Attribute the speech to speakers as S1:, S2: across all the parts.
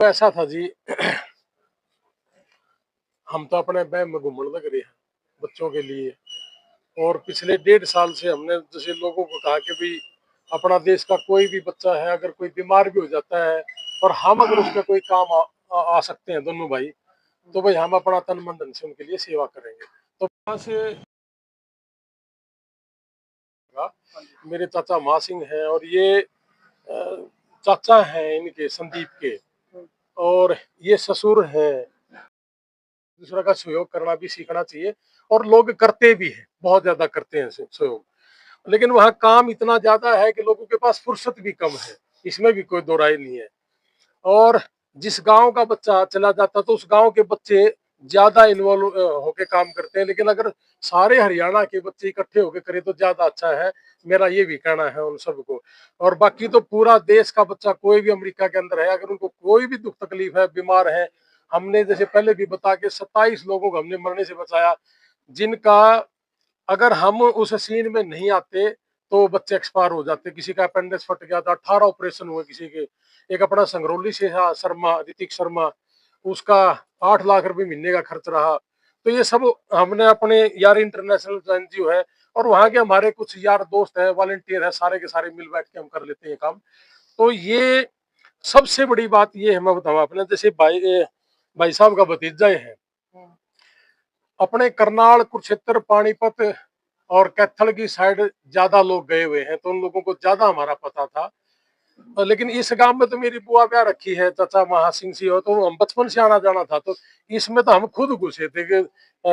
S1: तो ऐसा था जी। हम तो अपने बैग में घूमने लग रहे हैं बच्चों के लिए। और पिछले 1.5 साल से हमने जैसे लोगों को कहा कि भाई अपना देश का कोई भी बच्चा है अगर कोई बीमार भी हो जाता है और हम अगर उसका कोई काम आ सकते हैं दोनों भाई, तो भाई हम अपना तन मन धन से उनके लिए सेवा करेंगे। तो वहाँ से मेरे चाचा महा सिंह हैं और ये चाचा हैं इनके संदीप के, और ये ससुर हैं। दूसरा का सहयोग करना भी सीखना चाहिए और लोग करते भी हैं, बहुत ज्यादा करते हैं सहयोग। लेकिन वहाँ काम इतना ज्यादा है कि लोगों के पास फुर्सत भी कम है, इसमें भी कोई दो राय नहीं है। और जिस गांव का बच्चा चला जाता तो उस गांव के बच्चे ज्यादा इन्वॉल्व होके काम करते हैं, लेकिन अगर सारे हरियाणा के बच्चे इकट्ठे होके करें तो ज्यादा अच्छा है। मेरा ये भी कहना है उन सबको। और बाकी तो पूरा देश का बच्चा कोई भी अमेरिका के अंदर है, अगर उनको कोई भी दुख तकलीफ है, बीमार है, हमने जैसे पहले भी बता के 27 लोगों को हमने मरने से बचाया, जिनका अगर हम उस सीन में नहीं आते तो बच्चे एक्सपायर हो जाते। किसी का अपेंडिक्स फट गया था, 18 ऑपरेशन हुए किसी के। एक अपना संगरौली से था शर्मा, ऋतिक शर्मा, उसका 8 लाख रुपए महीने का खर्च रहा। तो ये सब हमने अपने यार इंटरनेशनल एनजीओ है और वहाँ के हमारे कुछ यार दोस्त है, वॉलंटियर है, सारे के सारे मिल बैठ के हम कर लेते हैं काम। तो ये सबसे बड़ी बात ये है, मैं बताऊँ अपने जैसे भाई साहब का भतीजा है, अपने करनाल, कुरुक्षेत्र, पानीपत और कैथल की साइड ज्यादा लोग गए हुए हैं, तो उन लोगों को ज्यादा हमारा पता था। लेकिन इस गांव में तो मेरी बुआ ब्याह रखी है, चाचा महासिंह सी हो, तो हम बचपन से आना जाना था। तो इसमें तो हम खुद घुसे थे कि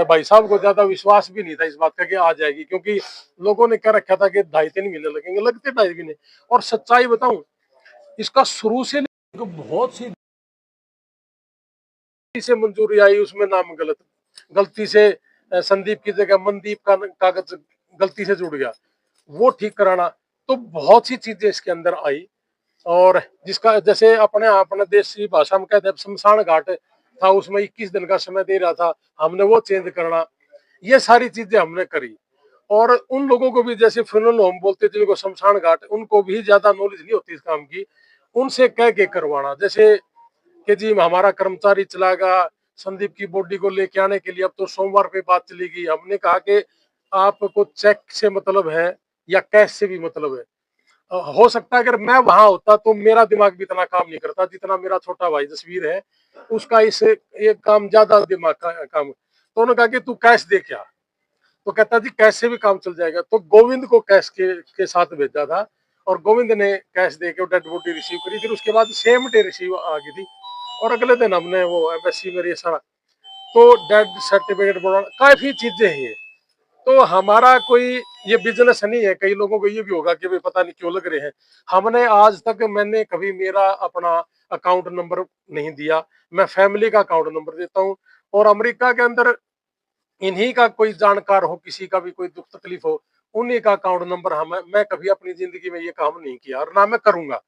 S1: भाई साहब को ज्यादा विश्वास भी नहीं था इस बात का कि आ जाएगी, क्योंकि लोगों ने क्या रखा था कि 2.5-3 महीने लगेंगे, लगते 2.5 महीने। और सच्चाई बताऊं, इसका शुरू से बहुत सी से मंजूरी आई, उसमें नाम गलती से संदीप की जगह मनदीप का कागज गलती से जुड़ गया, वो ठीक कराना। तो बहुत सी चीजें इसके अंदर आई। और जिसका जैसे अपने अपने देसी भाषा में कहते हैं शमशान घाट था, उसमें 21 दिन का समय दे रहा था, हमने वो चेंज करना। ये सारी चीजें हमने करी। और उन लोगों को भी जैसे फ्यूनरल होम बोलते थे, शमशान घाट, उनको भी ज्यादा नॉलेज नहीं होती इस काम की, उनसे कह के करवाना। जैसे कि जी हमारा कर्मचारी चला गया, संदीप की बॉडी को लेके आने के लिए अब तो सोमवार पे बात चलेगी। हमने कहा कि आपको चेक से मतलब है या कैश से भी मतलब है। हो सकता है अगर मैं वहां होता तो मेरा दिमाग भी इतना काम नहीं करता जितना मेरा छोटा भाई जसवीर है, उसका इस एक काम ज्यादा दिमाग का काम। तो उन्होंने कहा कि तू कैश दे क्या, तो कहता जी कैश से भी काम चल जाएगा। तो गोविंद को कैश के साथ भेजा था और गोविंद ने कैश दे के डेड बॉडी रिसीव करी। फिर उसके बाद सेम डे रिसीव आ गई थी और अगले दिन हमने वो एम्बेसी में ये सारा, तो डेड सर्टिफिकेट बनाना, काफी चीजें हैं ये। तो हमारा कोई ये बिजनेस नहीं है। कई लोगों को ये भी होगा कि भाई पता नहीं क्यों लग रहे हैं। हमने आज तक, मैंने कभी मेरा अपना अकाउंट नंबर नहीं दिया, मैं फैमिली का अकाउंट नंबर देता हूँ। और अमेरिका के अंदर इन्हीं का कोई जानकार हो, किसी का भी कोई दुख तकलीफ हो, उन्हीं का अकाउंट नंबर हम, मैं कभी अपनी जिंदगी में ये काम नहीं किया और ना मैं करूंगा।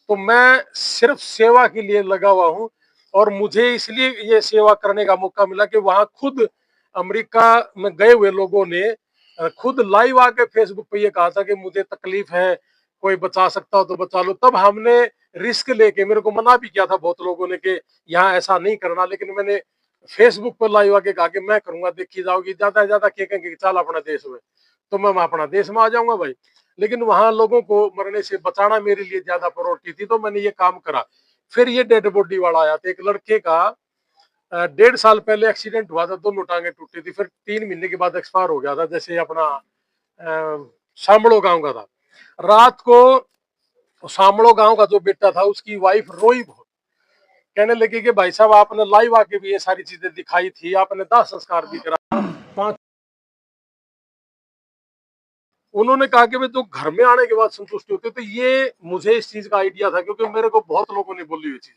S1: तो मैं सिर्फ सेवा के लिए लगा हुआ हूँ। और मुझे इसलिए ये सेवा करने का मौका मिला कि वहां खुद अमेरिका में गए हुए लोगों ने खुद लाइव आके फेसबुक पे ये कहा था कि मुझे तकलीफ है, कोई बचा सकता हो तो बचा लो। तब हमने रिस्क लेके, मेरे को मना भी किया था बहुत लोगों ने कि यहाँ ऐसा नहीं करना, लेकिन मैंने फेसबुक पर लाइव आके कहा कि मैं करूंगा, देखी जाओगी, ज्यादा से ज्यादा कहेंगे कि चल अपना देश में, तो मैं अपना देश में आ जाऊंगा भाई। लेकिन वहां लोगों को मरने से बचाना मेरे लिए ज्यादा प्रायोरिटी थी, तो मैंने ये काम करा। फिर ये डेड बॉडी वाला आया था, एक लड़के का 1.5 साल पहले एक्सीडेंट हुआ था, दोनों टांगे टूटी थी, फिर 3 महीने के बाद एक्सपायर हो गया था। जैसे अपना शामड़ो गांव का था। रात को शामड़ो गांव का जो बेटा था उसकी वाइफ रोई बहुत, कहने लगी कि भाई साहब आपने लाइव आके भी ये सारी चीजें दिखाई थी, आपने दाह संस्कार भी करा। पांच, उन्होंने कहा कि भाई तो घर में आने के बाद संतुष्टि होती है। तो ये मुझे इस चीज का आइडिया था, क्योंकि मेरे को बहुत लोगों ने बोली हुई चीज।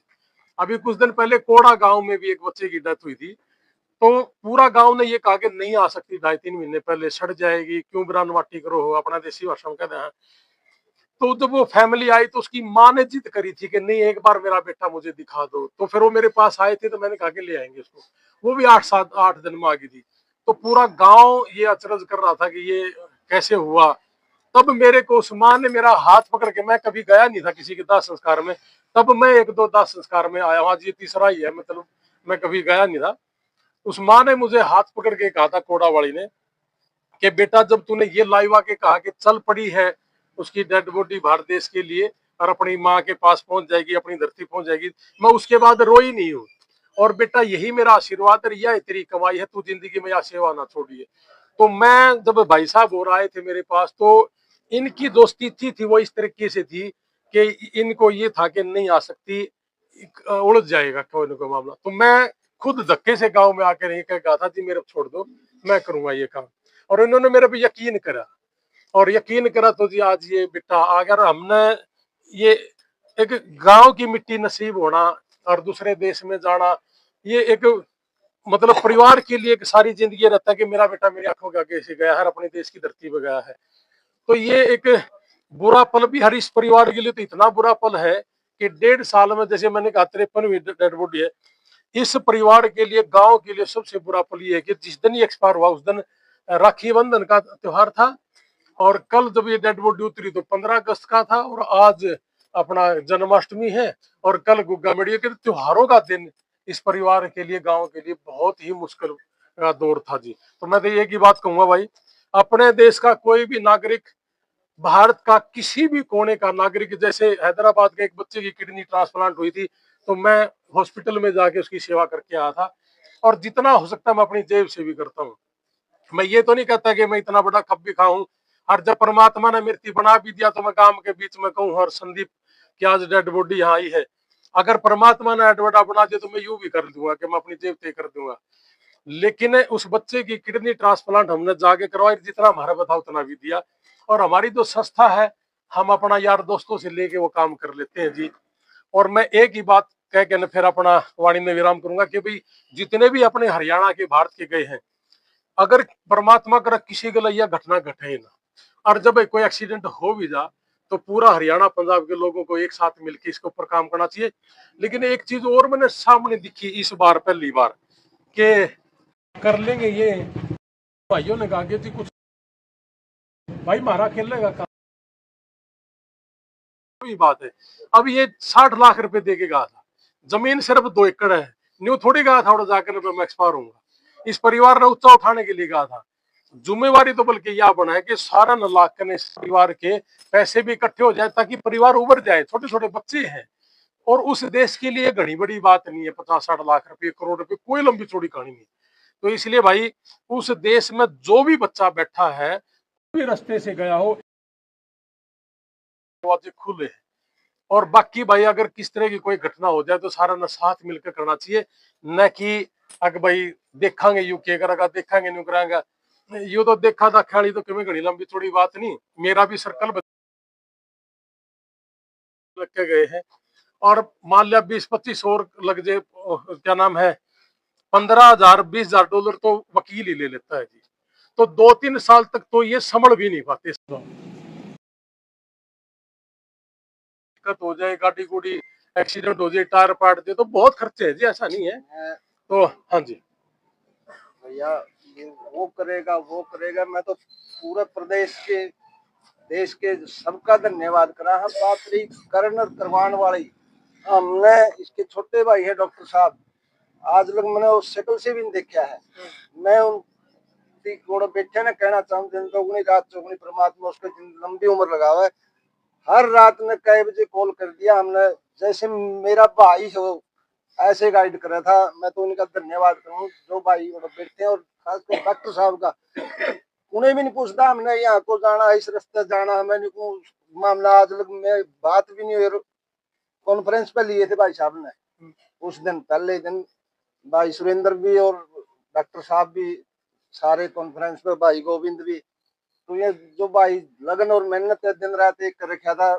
S1: अभी कुछ दिन पहले कोड़ा गांव में भी एक बच्चे की डेथ हुई थी, तो पूरा गांव ने ये कहा कि नहीं आ सकती, 2.5-3 महीने पहले सड़ जाएगी, क्यों बिरान माटी करो हो, अपना देसी भाषा में कहते हैं। तो जब वो फैमिली आई तो उसकी माँ ने जिद करी थी कि नहीं एक बार मेरा बेटा मुझे दिखा दो। तो फिर वो मेरे पास आए थे, तो मैंने कहा कि ले आएंगे उसको। वो भी 8-7-8 दिन में आ गई थी। तो पूरा गांव ये अचरज कर रहा था कि ये कैसे हुआ। तब मेरे को उस माँ ने मेरा हाथ पकड़ के, मैं कभी गया नहीं था किसी के दाह संस्कार में, तब मैं एक दो दाह संस्कार में आया हूँ, आज ये तीसरा ही है, मतलब मैं कभी गया नहीं था। उस माँ ने मुझे हाथ पकड़ के कहा था, कोड़ा वाली ने, कि बेटा जब तूने ये लाइव आके कहा कि चल पड़ी है उसकी डेड बॉडी भारत देश के लिए और अपनी माँ के पास पहुंच जाएगी, अपनी धरती पहुंच जाएगी, मैं उसके बाद रोई नहीं हूँ। और बेटा यही मेरा आशीर्वाद है, यह तेरी कमाई है, तू जिंदगी में यह सेवा ना छोड़िए। तो मैं जब भाई साहब और आए थे मेरे पास, तो इनकी दोस्ती थी वो इस तरीके से थी कि इनको ये था कि नहीं आ सकती, उलझ जाएगा कोई ना कोई मामला। तो मैं खुद धक्के से गांव में आकर यही कहा था जी मेरे छोड़ दो, मैं करूंगा ये काम। और इन्होंने मेरे पे यकीन करा, और यकीन करा तो जी आज ये बेटा, अगर हमने ये एक गांव की मिट्टी नसीब होना और दूसरे देश में जाना, ये एक मतलब परिवार के लिए एक सारी जिंदगी रहता है कि मेरा बेटा मेरी आंखों के आगे से गया है, अपने देश की धरती पे गया है। तो ये एक बुरा पल भी हर इस परिवार के लिए तो इतना बुरा पल है कि 1.5 साल में, जैसे मैंने कहा 53वीं डेड बॉडी है, इस परिवार के लिए, गांव के लिए सबसे बुरा पल ये है कि जिस दिन ये एक्सपायर हुआ उस दिन राखी बंधन का त्योहार था, और कल जब ये डेड बॉडी उतरी तो 15 अगस्त का था, और आज अपना जन्माष्टमी है, और कल गुग्गा मेड़िया के। त्योहारों का दिन इस परिवार के लिए, गांव के लिए बहुत ही मुश्किल का दौर था जी। तो मैं तो एक ही बात कहूंगा भाई, अपने देश का कोई भी नागरिक, भारत का किसी भी कोने का नागरिक, जैसे हैदराबाद के एक बच्चे की किडनी ट्रांसप्लांट हुई थी, तो मैं हॉस्पिटल में जाके उसकी सेवा करके आया था, और जितना हो सकता है मैं अपनी जेब से भी करता हूँ। मैं ये तो नहीं कहता कि मैं इतना बड़ा खप भी खाऊं, और जब परमात्मा ने मृत्यु बना भी दिया तो मैं काम के बीच में कहूँ और संदीप की आज डेड बॉडी यहाँ आई है, अगर परमात्मा ने एडवर्टा बना दिया तो मैं यूं भी कर दूंगा कि मैं अपनी जेब तय कर दूंगा। लेकिन उस बच्चे की किडनी ट्रांसप्लांट हमने जाके करवाई, जितना हमारा बता उतना भी दिया, और हमारी जो संस्था है, हम अपना यार दोस्तों से लेके वो काम कर लेते हैं जी। और मैं एक ही बात कह के फिर अपना वाणी में विराम करूंगा कि भाई जितने भी अपने हरियाणा के, भारत के गए हैं, अगर परमात्मा कर किसी के लिए यह घटना घटे ना, और जब कोई एक्सीडेंट हो भी जा, तो पूरा हरियाणा पंजाब के लोगों को एक साथ मिलकर इसके ऊपर काम करना चाहिए। लेकिन एक चीज और मैंने सामने दिखी इस बार, पहली बार, कि कर लेंगे ये, भाइयों ने कहा कि जी कुछ भाई मारा खेलेगा काम, कोई बात है। अब ये 60 लाख रुपए दे के गया था, जमीन सिर्फ 2 एकड़ है, न्यू थोड़ी गया था और जाकर मैं एक्सपायर हूंगा। इस परिवार ने ऊंचा उठाने के लिए कहा था। जिम्मेवारी तो बल्कि यह बना है कि सारा नलायक इस परिवार के पैसे भी इकट्ठे हो जाए ताकि परिवार उभर जाए, छोटे छोटे बच्चे हैं। और उस देश के लिए घड़ी बड़ी बात नहीं है, 50-60 लाख रुपए, करोड़ रुपए, कोई लंबी चौड़ी कहानी नहीं। तो इसलिए भाई उस देश में जो भी बच्चा बैठा है, भी रास्ते से गया हो, दरवाजे खुले हैं। और बाकी भाई अगर किस तरह की कोई घटना हो जाए तो सारा न साथ मिलकर करना चाहिए, न कि अगर भाई देखांगे यू के करेगा, देखांगे न्यू कराएंगा। यू तो देखा था ख्याली तो क्यों घड़ी लंबी थोड़ी बात नहीं, मेरा भी सर्कल लग के गए हैं। और मान लिया 20-25 और लग जाए, क्या नाम है, 15,000 $20,000 तो वकील ही ले लेता है जी। तो 2-3 साल तक तो ये संभल भी नहीं पाते, दिक्कत हो जाए, गाड़ी गुड़ी एक्सीडेंट हो जाए, टायर पाट दे, तो बहुत खर्चे है जी, ऐसा नहीं है। तो हाँ जी
S2: भैया, वो करेगा वो करेगा, मैं तो पूरे प्रदेश के, देश के सबका धन्यवाद करा। हम बात रही करण और करवान वाली, हमने इसके छोटे भाई है डॉक्टर साहब, आज लोग मैंने उस शक्ल से भी नहीं देखा है। मैं उन बैठे ने कहना चाहूँ, चौगुनी रात चौगुनी परमात्मा उसको लंबी उम्र लगावा है। हर रात में कई बजे कॉल कर दिया हमने, जैसे मेरा भाई हो ऐसे गाइड करा था। मैं तो उनका धन्यवाद करूँ जो भाई बैठते हैं, और खासकर डॉक्टर साहब का। उन्हें भी नहीं पूछता हमने यहाँ को जाना, इस रास्ते जाना, हमें मामला आज लग में बात भी नहीं हुई। कॉन्फ्रेंस पे लिए थे भाई साहब ने उस दिन, पहले दिन भाई सुरेंद्र भी और डॉक्टर साहब भी सारे कॉन्फ्रेंस पे, भाई गोविंद भी। तो ये जो भाई लगन और मेहनत दिन रात एक कर रखा था,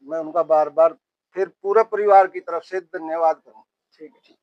S2: मैं उनका बार बार फिर पूरे परिवार की तरफ से धन्यवाद करूँ। ठीक है।